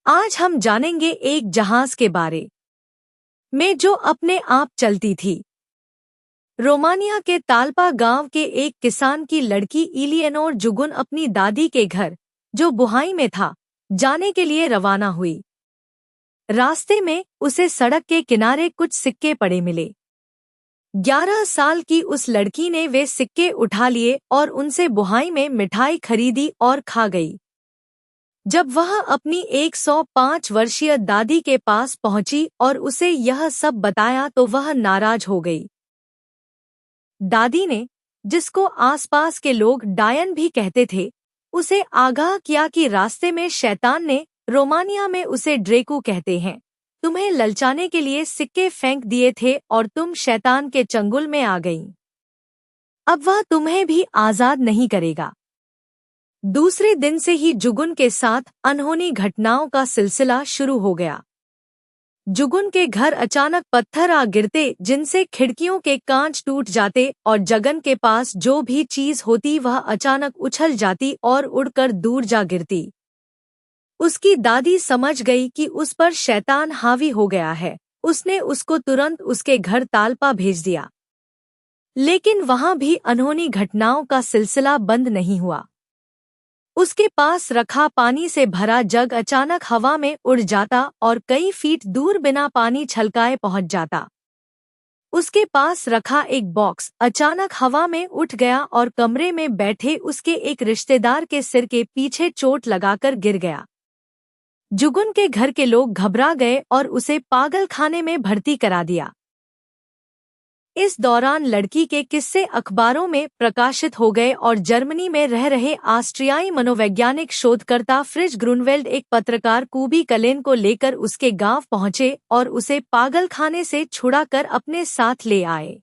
आज हम जानेंगे एक जहाज के बारे में जो अपने आप चलती थी। रोमानिया के ताल्पा गांव के एक किसान की लड़की इलियनोर जुगुन अपनी दादी के घर, जो बुहाई में था, जाने के लिए रवाना हुई। रास्ते में उसे सड़क के किनारे कुछ सिक्के पड़े मिले। 11 साल की उस लड़की ने वे सिक्के उठा लिए और उनसे बुहाई में मिठाई खरीदी और खा गई। जब वह अपनी 105 वर्षीय दादी के पास पहुंची और उसे यह सब बताया तो वह नाराज हो गई। दादी ने, जिसको आसपास के लोग डायन भी कहते थे, उसे आगाह किया कि रास्ते में शैतान ने, रोमानिया में उसे ड्रेकू कहते हैं, तुम्हें ललचाने के लिए सिक्के फेंक दिए थे और तुम शैतान के चंगुल में आ गईं। अब वह तुम्हें भी आजाद नहीं करेगा। दूसरे दिन से ही जुगुन के साथ अनहोनी घटनाओं का सिलसिला शुरू हो गया। जुगुन के घर अचानक पत्थर आ गिरते जिनसे खिड़कियों के कांच टूट जाते और जगन के पास जो भी चीज होती वह अचानक उछल जाती और उड़कर दूर जा गिरती। उसकी दादी समझ गई कि उस पर शैतान हावी हो गया है। उसने उसको तुरंत उसके घर ताल्पा भेज दिया। लेकिन वहां भी अनहोनी घटनाओं का सिलसिला बंद नहीं हुआ। उसके पास रखा पानी से भरा जग अचानक हवा में उड़ जाता और कई फीट दूर बिना पानी छलकाए पहुंच जाता। उसके पास रखा एक बॉक्स अचानक हवा में उठ गया और कमरे में बैठे उसके एक रिश्तेदार के सिर के पीछे चोट लगाकर गिर गया। जुगुन के घर के लोग घबरा गए और उसे पागल खाने में भर्ती करा दिया। इस दौरान लड़की के किस्से अखबारों में प्रकाशित हो गए और जर्मनी में रह रहे ऑस्ट्रियाई मनोवैज्ञानिक शोधकर्ता फ्रिज ग्रुनवेल्ड एक पत्रकार कूबी कलेन को लेकर उसके गांव पहुंचे और उसे पागलखाने से छुड़ाकर अपने साथ ले आए।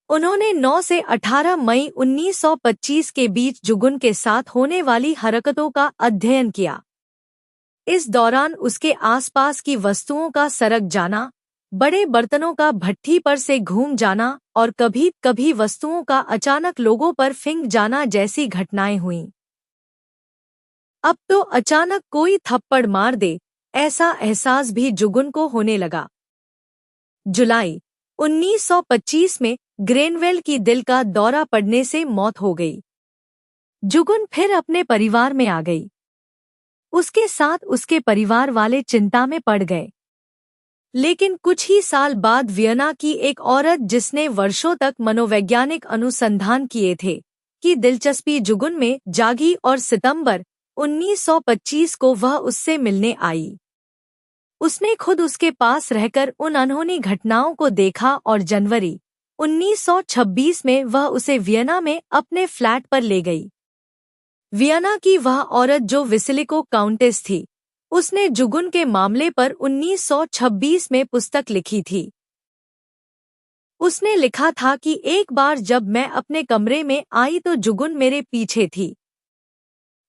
उन्होंने 9 से 18 मई 1925 के बीच जुगुन के साथ होने वाली हरकतों का अध्ययन किया। इस दौरान उसके आसपास की वस्तुओं का सरक जाना, बड़े बर्तनों का भट्ठी पर से घूम जाना और कभी कभी वस्तुओं का अचानक लोगों पर फिंग जाना जैसी घटनाएं हुईं। अब तो अचानक कोई थप्पड़ मार दे, ऐसा एहसास भी जुगुन को होने लगा। जुलाई 1925 में ग्रेनवेल की दिल का दौरा पड़ने से मौत हो गई। जुगुन फिर अपने परिवार में आ गई। उसके साथ उसके परिवार वाले चिंता में पड़ गए। लेकिन कुछ ही साल बाद वियना की एक औरत जिसने वर्षों तक मनोवैज्ञानिक अनुसंधान किए थे, की दिलचस्पी जुगुन में जागी और सितंबर 1925 को वह उससे मिलने आई। उसने खुद उसके पास रहकर उन अनहोनी घटनाओं को देखा और जनवरी 1926 में वह उसे वियना में अपने फ्लैट पर ले गई। वियना की वह औरत जो विसिलिको काउंटेस थी, उसने जुगुन के मामले पर 1926 में पुस्तक लिखी थी। उसने लिखा था कि एक बार जब मैं अपने कमरे में आई तो जुगुन मेरे पीछे थी।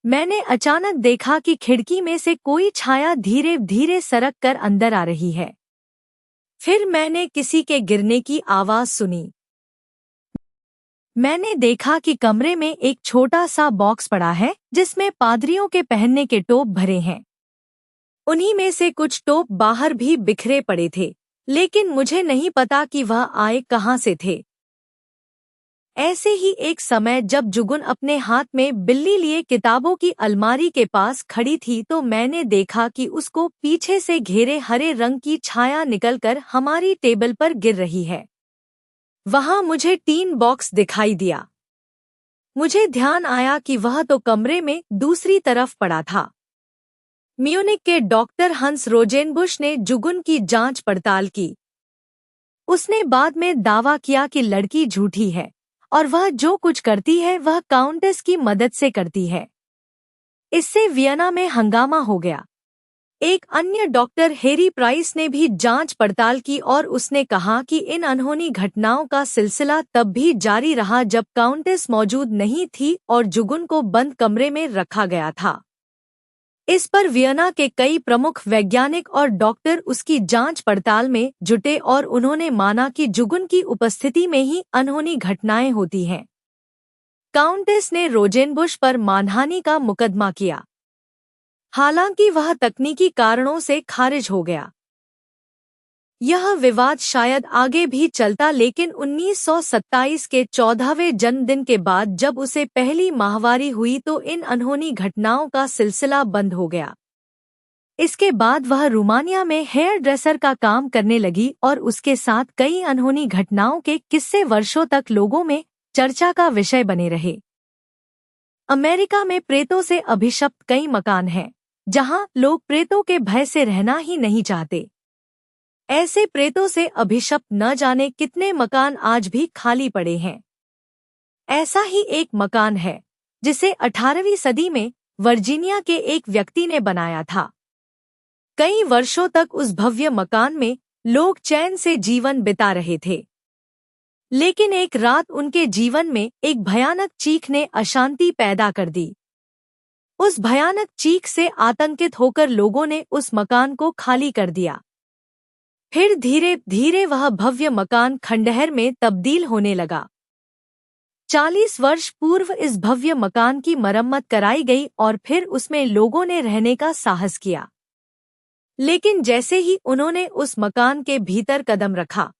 मैंने अचानक देखा कि खिड़की में से कोई छाया धीरे धीरे सरक कर अंदर आ रही है। फिर मैंने किसी के गिरने की आवाज सुनी। मैंने देखा कि कमरे में एक छोटा सा बॉक्स पड़ा है जिसमें पादरियों के पहनने के टोप भरे हैं। उन्हीं में से कुछ टोप बाहर भी बिखरे पड़े थे, लेकिन मुझे नहीं पता कि वह आए कहां से थे। ऐसे ही एक समय जब जुगुन अपने हाथ में बिल्ली लिए किताबों की अलमारी के पास खड़ी थी तो मैंने देखा कि उसको पीछे से घेरे हरे रंग की छाया निकलकर हमारी टेबल पर गिर रही है। वहां मुझे टीन बॉक्स दिखाई दिया। मुझे ध्यान आया कि वह तो कमरे में दूसरी तरफ पड़ा था। म्यूनिक के डॉक्टर हंस रोजेनबुश ने जुगुन की जांच पड़ताल की। उसने बाद में दावा किया कि लड़की झूठी है और वह जो कुछ करती है वह काउंटेस की मदद से करती है। इससे वियना में हंगामा हो गया। एक अन्य डॉक्टर हेरी प्राइस ने भी जांच पड़ताल की और उसने कहा कि इन अनहोनी घटनाओं का सिलसिला तब भी जारी रहा जब काउंटेस मौजूद नहीं थी और जुगुन को बंद कमरे में रखा गया था। इस पर वियना के कई प्रमुख वैज्ञानिक और डॉक्टर उसकी जांच पड़ताल में जुटे और उन्होंने माना कि जुगुन की उपस्थिति में ही अनहोनी घटनाएं होती हैं। काउंटेस ने रोजेनबुश पर मानहानि का मुकदमा किया। हालांकि वह तकनीकी कारणों से खारिज हो गया। यह विवाद शायद आगे भी चलता, लेकिन 1927 के 14वें जन्मदिन के बाद जब उसे पहली माहवारी हुई तो इन अनहोनी घटनाओं का सिलसिला बंद हो गया। इसके बाद वह रोमानिया में हेयर ड्रेसर का काम करने लगी और उसके साथ कई अनहोनी घटनाओं के किस्से वर्षों तक लोगों में चर्चा का विषय बने रहे। अमेरिका में प्रेतों से अभिशप्त कई मकान हैं, जहां लोग प्रेतों के भय से रहना ही नहीं चाहते। ऐसे प्रेतों से अभिशप्त न जाने कितने मकान आज भी खाली पड़े हैं। ऐसा ही एक मकान है जिसे 18वीं सदी में वर्जीनिया के एक व्यक्ति ने बनाया था। कई वर्षों तक उस भव्य मकान में लोग चैन से जीवन बिता रहे थे, लेकिन एक रात उनके जीवन में एक भयानक चीख ने अशांति पैदा कर दी। उस भयानक चीख से आतंकित होकर लोगों ने उस मकान को खाली कर दिया। फिर धीरे धीरे वह भव्य मकान खंडहर में तब्दील होने लगा। 40 वर्ष पूर्व इस भव्य मकान की मरम्मत कराई गई और फिर उसमें लोगों ने रहने का साहस किया। लेकिन जैसे ही उन्होंने उस मकान के भीतर कदम रखा,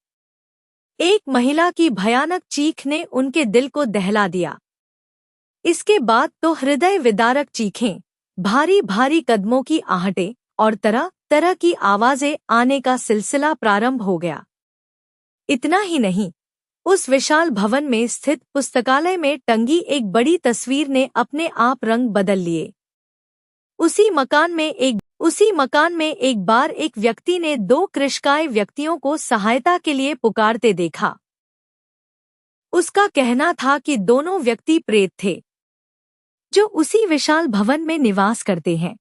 एक महिला की भयानक चीख ने उनके दिल को दहला दिया। इसके बाद तो हृदय विदारक चीखें, भारी भारी कदमों की आहटें और तरह तरह की आवाजें आने का सिलसिला प्रारंभ हो गया। इतना ही नहीं, उस विशाल भवन में स्थित पुस्तकालय में टंगी एक बड़ी तस्वीर ने अपने आप रंग बदल लिए। उसी मकान में एक बार एक व्यक्ति ने 2 कृशकाय व्यक्तियों को सहायता के लिए पुकारते देखा। उसका कहना था कि दोनों व्यक्ति प्रेत थे जो उसी विशाल भवन में निवास करते हैं।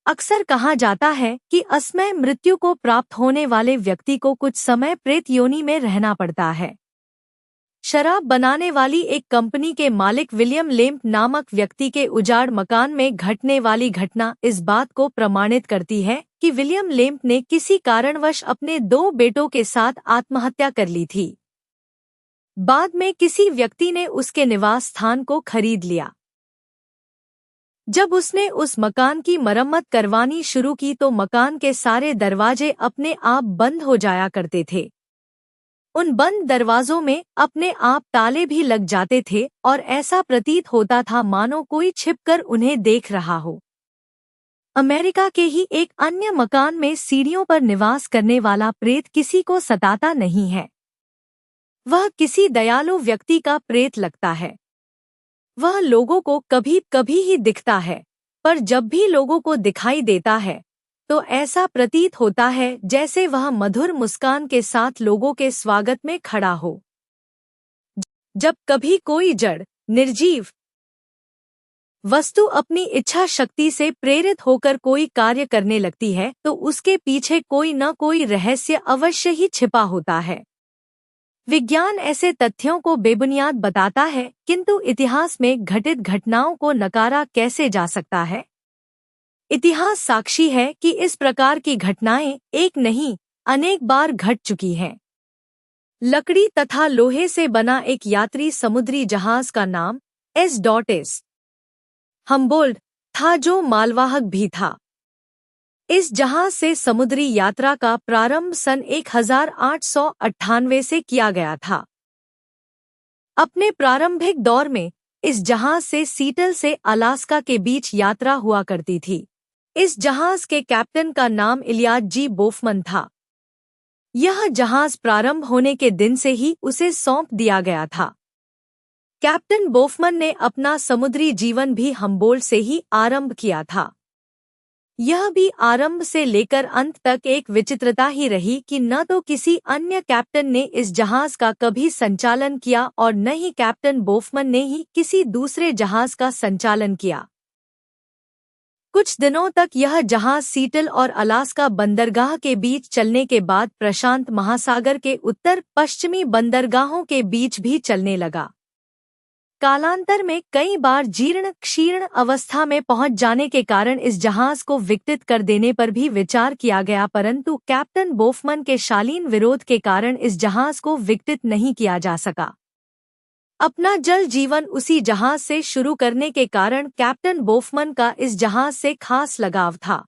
अक्सर कहा जाता है कि असमय मृत्यु को प्राप्त होने वाले व्यक्ति को कुछ समय प्रेत योनि में रहना पड़ता है। शराब बनाने वाली एक कंपनी के मालिक विलियम लेम्प नामक व्यक्ति के उजाड़ मकान में घटने वाली घटना इस बात को प्रमाणित करती है कि विलियम लेम्प ने किसी कारणवश अपने 2 बेटों के साथ आत्महत्या कर ली थी। बाद में किसी व्यक्ति ने उसके निवास स्थान को खरीद लिया। जब उसने उस मकान की मरम्मत करवानी शुरू की तो मकान के सारे दरवाजे अपने आप बंद हो जाया करते थे। उन बंद दरवाजों में अपने आप ताले भी लग जाते थे और ऐसा प्रतीत होता था मानो कोई छिपकर उन्हें देख रहा हो। अमेरिका के ही एक अन्य मकान में सीढ़ियों पर निवास करने वाला प्रेत किसी को सताता नहीं है। वह किसी दयालु व्यक्ति का प्रेत लगता है। वह लोगों को कभी कभी ही दिखता है, पर जब भी लोगों को दिखाई देता है तो ऐसा प्रतीत होता है जैसे वह मधुर मुस्कान के साथ लोगों के स्वागत में खड़ा हो। जब कभी कोई जड़, निर्जीव वस्तु अपनी इच्छा शक्ति से प्रेरित होकर कोई कार्य करने लगती है तो उसके पीछे कोई न कोई रहस्य अवश्य ही छिपा होता है। विज्ञान ऐसे तथ्यों को बेबुनियाद बताता है, किंतु इतिहास में घटित घटनाओं को नकारा कैसे जा सकता है? इतिहास साक्षी है कि इस प्रकार की घटनाएं एक नहीं अनेक बार घट चुकी हैं। लकड़ी तथा लोहे से बना एक यात्री समुद्री जहाज का नाम एस. हम्बोल्ट था, जो मालवाहक भी था। इस जहाज से समुद्री यात्रा का प्रारंभ सन 1898 से किया गया था। अपने प्रारंभिक दौर में इस जहाज से सीटल से अलास्का के बीच यात्रा हुआ करती थी। इस जहाज के कैप्टन का नाम इलियाड जी बोफमन था। यह जहाज प्रारंभ होने के दिन से ही उसे सौंप दिया गया था। कैप्टन बोफमन ने अपना समुद्री जीवन भी हम्बोल्ट से ही आरंभ किया था। यह भी आरंभ से लेकर अंत तक एक विचित्रता ही रही कि न तो किसी अन्य कैप्टन ने इस जहाज का कभी संचालन किया और न ही कैप्टन बोफमन ने ही किसी दूसरे जहाज का संचालन किया। कुछ दिनों तक यह जहाज सीटल और अलास्का बंदरगाह के बीच चलने के बाद प्रशांत महासागर के उत्तर पश्चिमी बंदरगाहों के बीच भी चलने लगा। कालांतर में कई बार जीर्ण क्षीर्ण अवस्था में पहुंच जाने के कारण इस जहाज को विकटित कर देने पर भी विचार किया गया, परंतु कैप्टन बोफमन के शालीन विरोध के कारण इस जहाज को विकटित नहीं किया जा सका। अपना जल जीवन उसी जहाज से शुरू करने के कारण कैप्टन बोफमन का इस जहाज से खास लगाव था।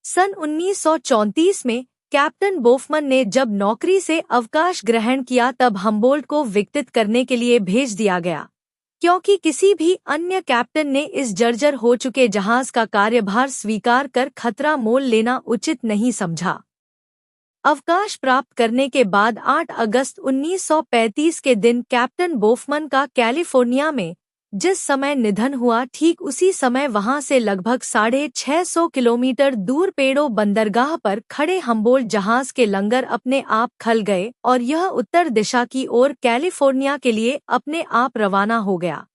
सन 1934 में कैप्टन बोफमन ने जब नौकरी से अवकाश ग्रहण किया तब हम्बोल्ट को विकसित करने के लिए भेज दिया गया, क्योंकि किसी भी अन्य कैप्टन ने इस जर्जर हो चुके जहाज का कार्यभार स्वीकार कर खतरा मोल लेना उचित नहीं समझा। अवकाश प्राप्त करने के बाद 8 अगस्त 1935 के दिन कैप्टन बोफमन का कैलिफोर्निया में जिस समय निधन हुआ, ठीक उसी समय वहां से लगभग 650 किलोमीटर दूर पेड़ो बंदरगाह पर खड़े हम्बोल्ट जहाज के लंगर अपने आप खल गए और यह उत्तर दिशा की ओर कैलिफोर्निया के लिए अपने आप रवाना हो गया।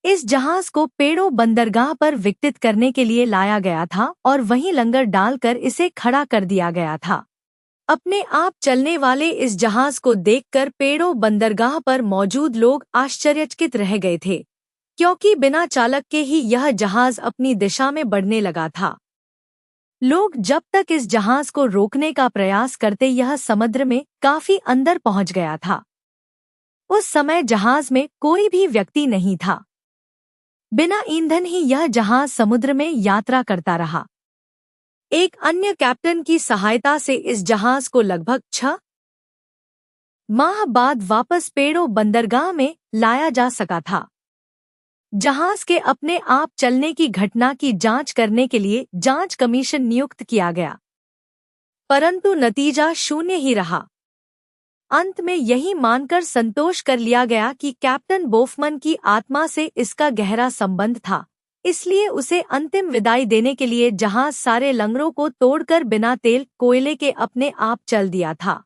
इस जहाज को पेड़ो बंदरगाह पर विकसित करने के लिए लाया गया था और वहीं लंगर डालकर इसे खड़ा कर दिया गया था। अपने आप चलने वाले इस जहाज को देखकर पेड़ो बंदरगाह पर मौजूद लोग आश्चर्यचकित रह गए थे, क्योंकि बिना चालक के ही यह जहाज अपनी दिशा में बढ़ने लगा था। लोग जब तक इस जहाज को रोकने का प्रयास करते, यह समुद्र में काफी अंदर पहुंच गया था। उस समय जहाज में कोई भी व्यक्ति नहीं था। बिना ईंधन ही यह जहाज समुद्र में यात्रा करता रहा। एक अन्य कैप्टन की सहायता से इस जहाज को लगभग 6 माह बाद वापस पेड़ो बंदरगाह में लाया जा सका था। जहाज के अपने आप चलने की घटना की जांच करने के लिए जांच कमीशन नियुक्त किया गया, परंतु नतीजा शून्य ही रहा। अंत में यही मानकर संतोष कर लिया गया कि कैप्टन बोफमन की आत्मा से इसका गहरा संबंध था, इसलिए उसे अंतिम विदाई देने के लिए जहाज सारे लंगरों को तोड़कर बिना तेल कोयले के अपने आप चल दिया था।